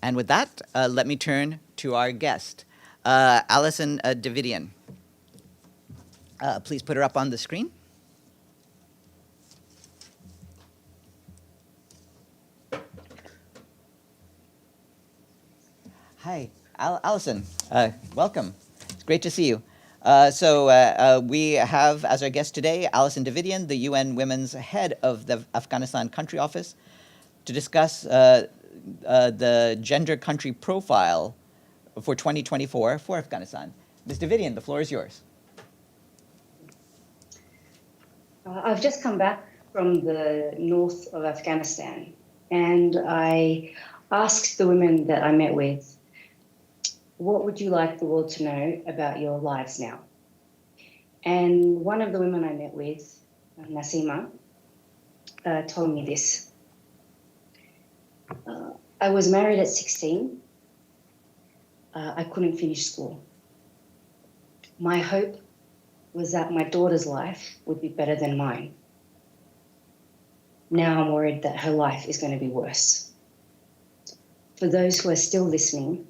And with that, let me turn to our guest, Alison Davidian. Please put her up on the screen. Hi, Alison. Welcome. It's great to see you. We have as our guest today Alison Davidian, the UN Women's Head of the Afghanistan Country Office, to discuss the gender country profile for 2024 for Afghanistan. Ms. Davidian, the floor is yours. I've just come back from the north of Afghanistan, and I asked the women that I met with, what would you like the world to know about your lives now? And one of the women I met with, Nasima, told me this. I was married at 16. I couldn't finish school. My hope was that my daughter's life would be better than mine. Now I'm worried that her life is going to be worse. For those who are still listening,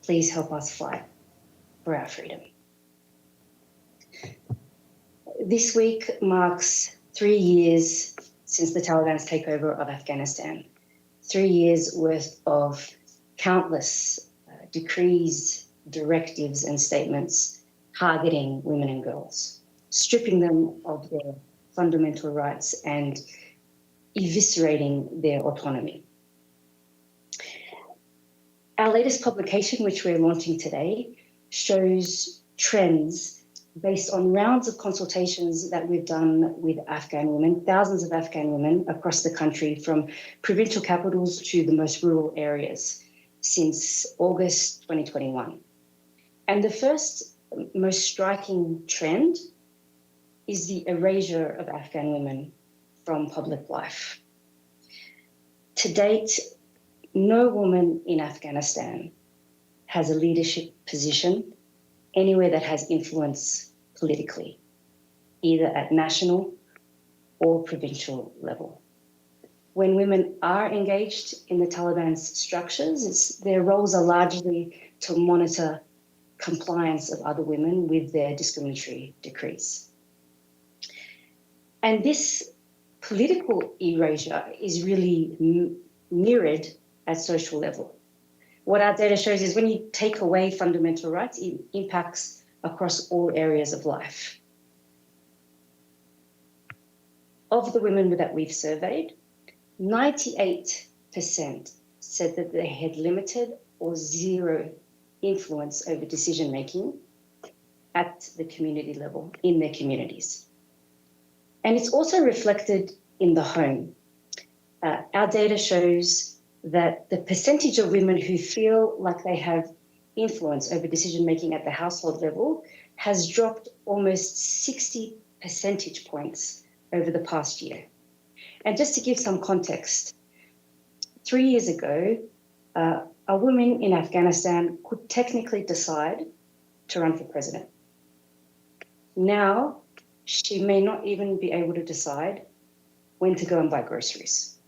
please help us fight for our freedom. This week marks 3 years since the Taliban's takeover of Afghanistan. 3 years worth of countless decrees, directives, and statements targeting women and girls, stripping them of their fundamental rights and eviscerating their autonomy. Our latest publication, which we're launching today, shows trends based on rounds of consultations that we've done with Afghan women, thousands of Afghan women across the country, from provincial capitals to the most rural areas since August 2021. And the first most striking trend is the erasure of Afghan women from public life. To date, no woman in Afghanistan has a leadership position anywhere that has influence politically, either at national or provincial level. When women are engaged in the Taliban's structures, their roles are largely to monitor compliance of other women with their discriminatory decrees. And this political erasure is really mirrored at social level. What our data shows is when you take away fundamental rights, it impacts across all areas of life. Of the women that we've surveyed, 98% said that they had limited or zero influence over decision-making at the community level in their communities. And it's also reflected in the home. Our data shows that the percentage of women who feel like they have influence over decision-making at the household level has dropped almost 60 percentage points over the past year. And just to give some context, 3 years ago, a woman in Afghanistan could technically decide to run for president. Now, she may not even be able to decide when to go and buy groceries.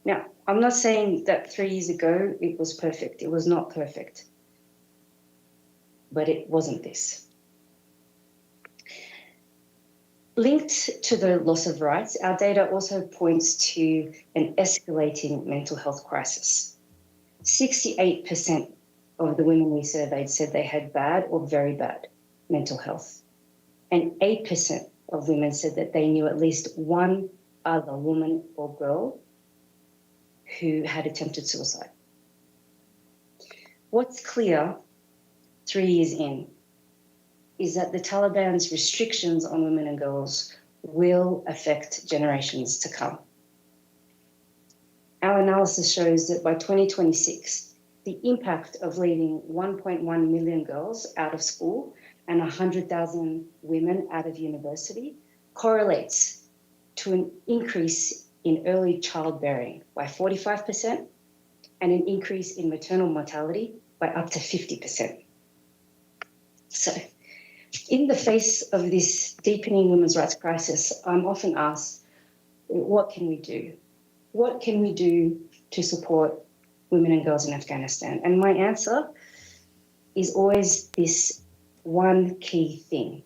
Now, I'm not saying that 3 years ago it was perfect. It was not perfect. But it wasn't this. Linked to the loss of rights, our data also points to an escalating mental health crisis. 68% of the women we surveyed said they had bad or very bad mental health. And 8% of women said that they knew at least one other woman or girl who had attempted suicide. What's clear 3 years in is that the Taliban's restrictions on women and girls will affect generations to come. Our analysis shows that by 2026, the impact of leaving 1.1 million girls out of school and 100,000 women out of university correlates to an increase in early childbearing by 45% and an increase in maternal mortality by up to 50%. So, in the face of this deepening women's rights crisis, I'm often asked, what can we do? What can we do to support women and girls in Afghanistan? And my answer is always this one key thing.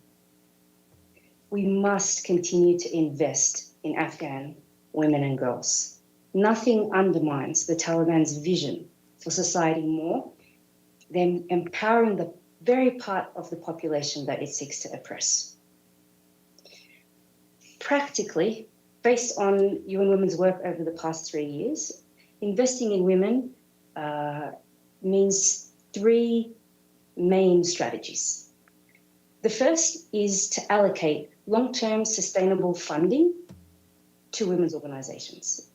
We must continue to invest in Afghan women and girls. Nothing undermines the Taliban's vision for society more than empowering the very part of the population that it seeks to oppress. Practically, based on UN Women's work over the past 3 years, investing in women means three main strategies. The first is to allocate long-term sustainable funding to women's organizations.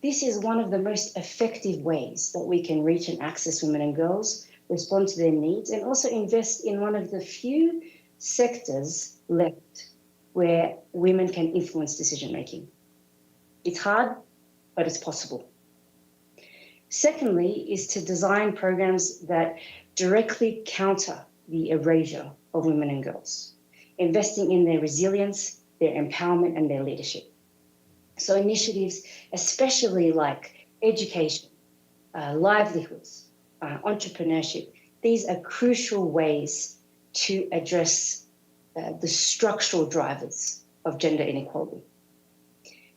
This is one of the most effective ways that we can reach and access women and girls, respond to their needs, and also invest in one of the few sectors left where women can influence decision-making. It's hard, but it's possible. Secondly, is to design programs that directly counter the erasure of women and girls, investing in their resilience, their empowerment, and their leadership. So initiatives, especially like education, livelihoods, entrepreneurship, these are crucial ways to address the structural drivers of gender inequality.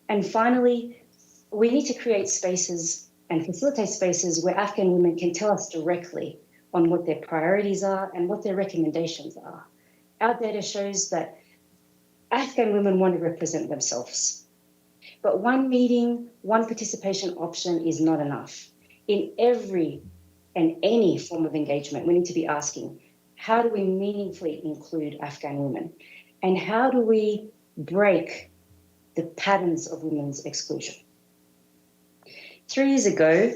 And finally, we need to create spaces and facilitate spaces where Afghan women can tell us directly on what their priorities are and what their recommendations are. Our data shows that Afghan women want to represent themselves. But one meeting, one participation option is not enough. In every and any form of engagement, we need to be asking, how do we meaningfully include Afghan women? And how do we break the patterns of women's exclusion? 3 years ago,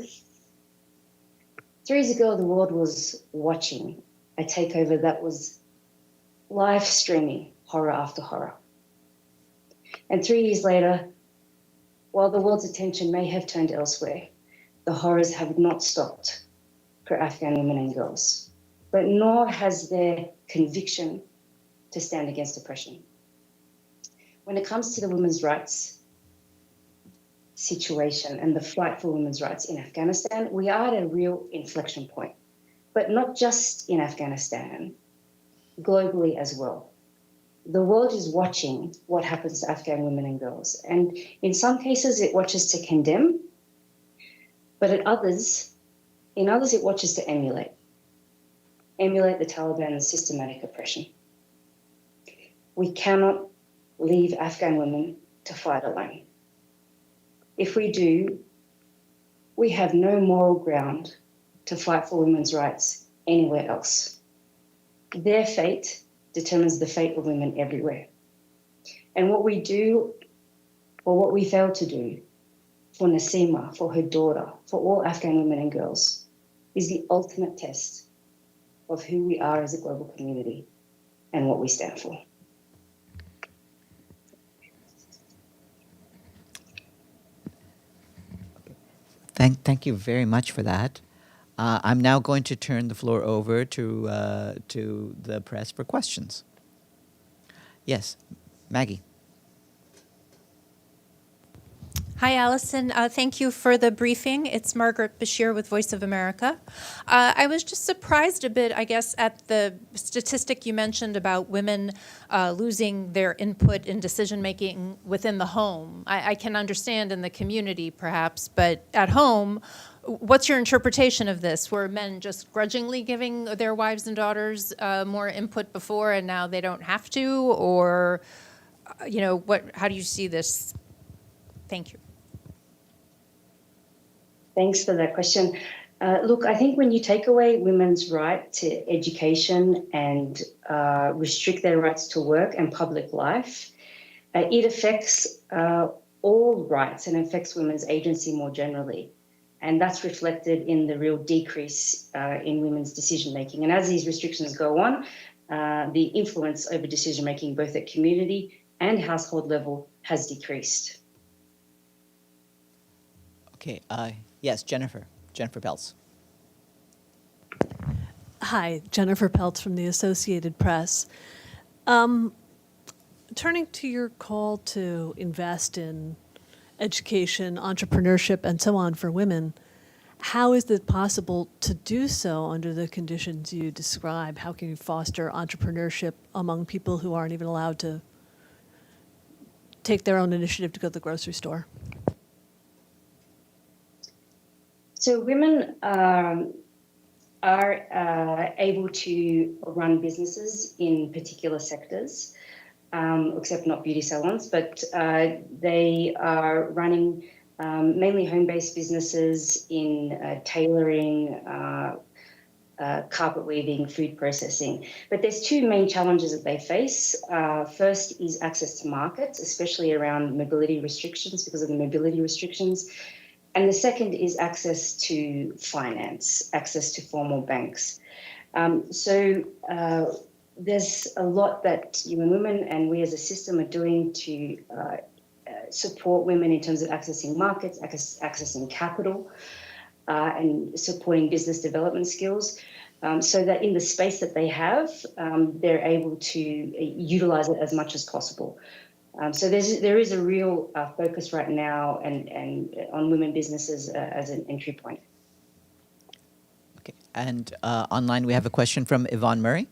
the world was watching a takeover that was live streaming horror after horror. And 3 years later, while the world's attention may have turned elsewhere, the horrors have not stopped for Afghan women and girls, but nor has their conviction to stand against oppression. When it comes to the women's rights situation and the fight for women's rights in Afghanistan, we are at a real inflection point, but not just in Afghanistan, globally as well. The world is watching what happens to Afghan women and girls, and in some cases it watches to condemn, but in others it watches to emulate the Taliban's systematic oppression. We cannot leave Afghan women to fight alone. If we do, we have no moral ground to fight for women's rights anywhere else. Their fate determines the fate of women everywhere. And what we do, or what we fail to do, for Nasima, for her daughter, for all Afghan women and girls, is the ultimate test of who we are as a global community and what we stand for. Thank you very much for that. I'm now going to turn the floor over to the press for questions. Yes, Maggie. Hi, Alison. Thank you for the briefing. It's Margaret Bashir with Voice of America. I was just surprised a bit, I guess, at the statistic you mentioned about women losing their input in decision-making within the home. I can understand in the community, perhaps, but at home, what's your interpretation of this? Were men just grudgingly giving their wives and daughters more input before and now they don't have to? Or, how do you see this? Thank you. Thanks for that question. Look, I think when you take away women's right to education and restrict their rights to work and public life, it affects all rights and affects women's agency more generally. And that's reflected in the real decrease in women's decision-making. And as these restrictions go on, the influence over decision-making, both at community and household level, has decreased. Okay, yes, Jennifer Peltz. Hi, Jennifer Peltz from the Associated Press. Turning to your call to invest in education, entrepreneurship, and so on for women, How is it possible to do so under the conditions you describe? How can you foster entrepreneurship among people who aren't even allowed to take their own initiative to go to the grocery store? So women are able to run businesses in particular sectors, except not beauty salons, but they are running mainly home-based businesses in tailoring, carpet weaving, food processing. But there's two main challenges that they face. First is access to markets, especially around mobility restrictions, because of the mobility restrictions. And the second is access to finance, access to formal banks. There's a lot that UN Women and we as a system are doing to support women in terms of accessing markets, accessing capital, and supporting business development skills, so that in the space that they have, they're able to utilize it as much as possible. So there is a real focus right now and on women businesses as an entry point. Okay. And online, we have a question from Yvonne Murray.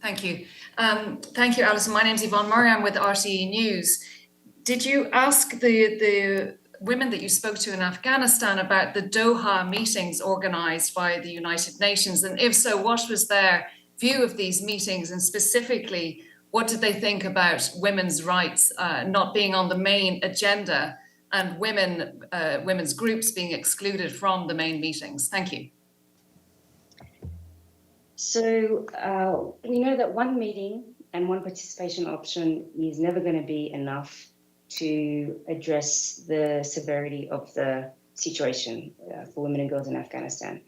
Thank you. Thank you, Alison. My name is Yvonne Murray. I'm with RTE News. Did you ask the women that you spoke to in Afghanistan about the Doha meetings organised by the United Nations? And if so, what was their view of these meetings? And specifically, what did they think about women's rights not being on the main agenda and women's groups being excluded from the main meetings? Thank you. So we know that one meeting and one participation option is never going to be enough to address the severity of the situation for women and girls in Afghanistan.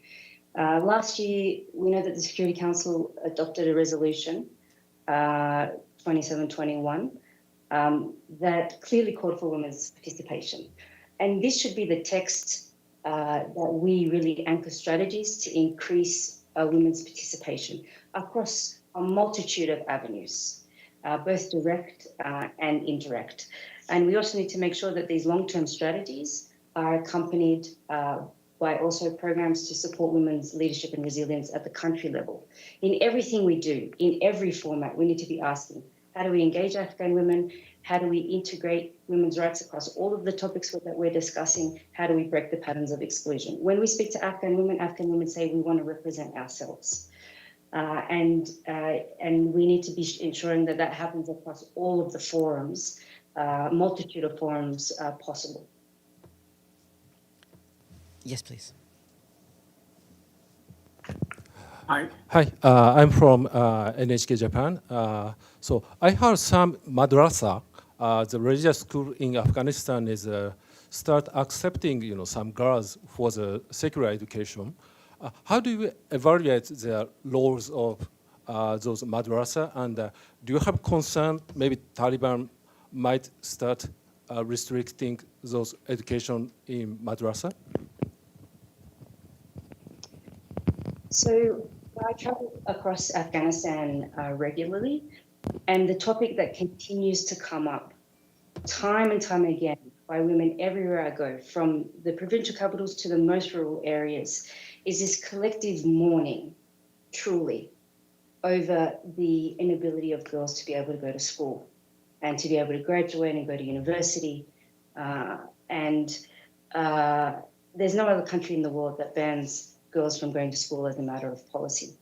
Last year, we know that the Security Council adopted a resolution, 2721, that clearly called for women's participation. And this should be the text that we really anchor strategies to increase women's participation across a multitude of avenues, both direct and indirect. And we also need to make sure that these long-term strategies are accompanied by also programs to support women's leadership and resilience at the country level. In everything we do, in every format, we need to be asking, how do we engage Afghan women? How do we integrate women's rights across all of the topics that we're discussing? How do we break the patterns of exclusion? When we speak to Afghan women say we want to represent ourselves. And we need to be ensuring that that happens across all of the forums, multitude of forums possible. Yes, please. Hi, I'm from NHK Japan. So I heard some madrasa, the religious school in Afghanistan, is start accepting, some girls for the secular education. How do you evaluate the roles of those madrasa, and do you have concern maybe Taliban might start restricting those education in madrasa? So I travel across Afghanistan regularly, and the topic that continues to come up time and time again by women everywhere I go, from the provincial capitals to the most rural areas, is this collective mourning, truly, over the inability of girls to be able to go to school and to be able to graduate and go to university. There's no other country in the world that bans girls from going to school as a matter of policy.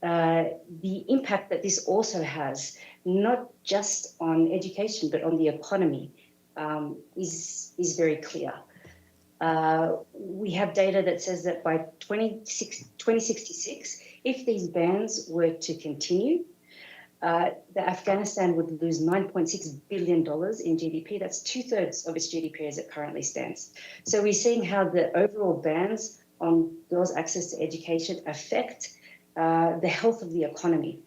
The impact that this also has, not just on education, but on the economy, is very clear. We have data that says that by 2066, if these bans were to continue, Afghanistan would lose $9.6 billion in GDP. That's 2/3 of its GDP as it currently stands. So we're seeing how the overall bans on girls' access to education affect the health of the economy.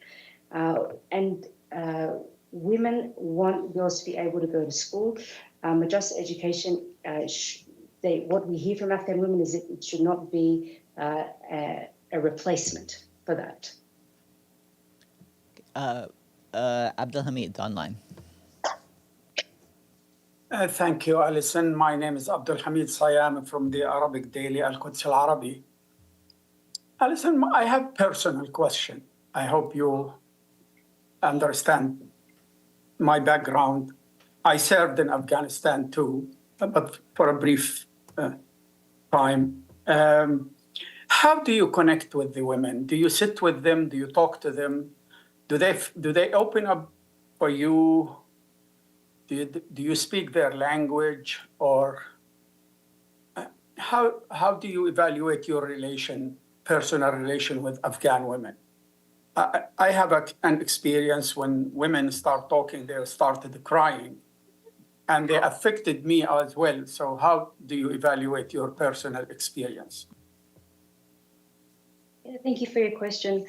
Women want girls to be able to go to school. Madrasa education, what we hear from Afghan women is that it should not be a replacement for that. Abdulhamid online. Thank you, Alison. My name is Abdulhamid Sayam from the Arabic daily Al-Quds Al-Arabi. Alison, I have a personal question. I hope you understand my background. I served in Afghanistan too, but for a brief time. How do you connect with the women? Do you sit with them? Do you talk to them? Do they open up for you? Do you speak their language, or how do you evaluate your personal relation with Afghan women? I have an experience when women start talking, they started crying, and they affected me as well. So how do you evaluate your personal experience? Yeah, thank you for your question.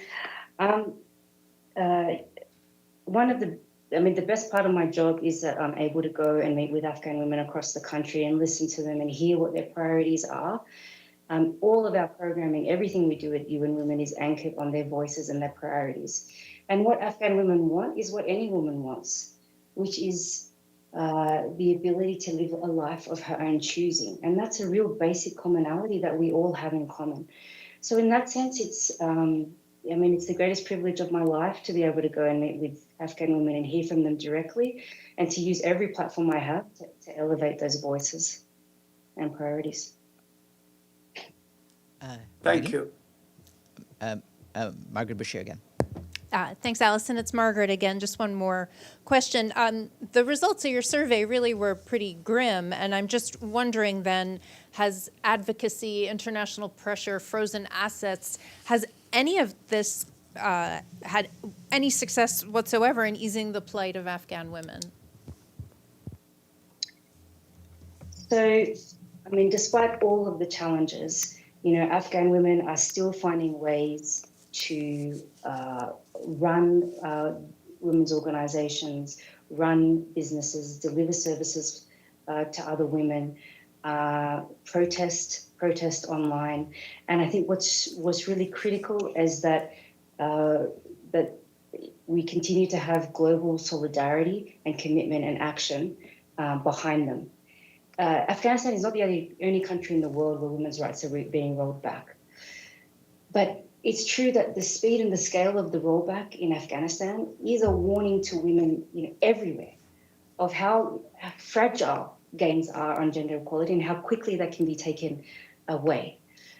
The best part of my job is that I'm able to go and meet with Afghan women across the country and listen to them and hear what their priorities are. All of our programming, everything we do at UN Women is anchored on their voices and their priorities. And what Afghan women want is what any woman wants, which is the ability to live a life of her own choosing. And that's a real basic commonality that we all have in common. So in that sense, it's the greatest privilege of my life to be able to go and meet with Afghan women and hear from them directly, and to use every platform I have to elevate those voices and priorities. Thank you. Margaret Bashir again. Thanks, Alison. It's Margaret again. Just one more question. The results of your survey really were pretty grim, and I'm just wondering then, has advocacy, international pressure, frozen assets, has any of this had any success whatsoever in easing the plight of Afghan women? So, despite all of the challenges, Afghan women are still finding ways to run women's organizations, run businesses, deliver services to other women, protest online. And I think what's really critical is that that we continue to have global solidarity and commitment and action behind them. Afghanistan is not the only country in the world where women's rights are being rolled back. But it's true that the speed and the scale of the rollback in Afghanistan is a warning to women, everywhere, of how fragile gains are on gender equality and how quickly that can be taken away.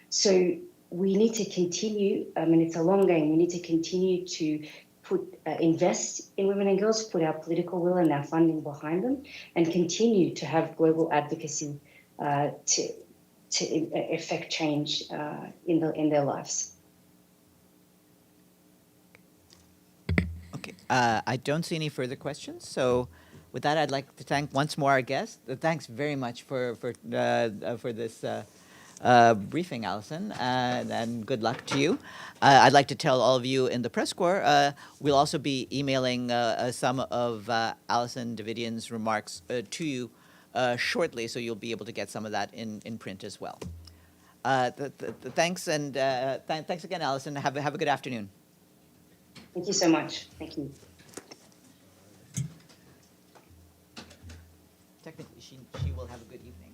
So we need to continue. It's a long game. We need to continue to invest in women and girls, put our political will and our funding behind them, and continue to have global advocacy to effect change in their lives. Okay, I don't see any further questions. So, with that, I'd like to thank once more our guest. Thanks very much for this briefing, Alison, and good luck to you. I'd like to tell all of you in the press corps, we'll also be emailing some of Alison Davidian's remarks to you shortly, so you'll be able to get some of that in print as well. Thanks, and thanks again, Alison. Have a good afternoon. Thank you so much. Thank you. Technically, she will have a good evening.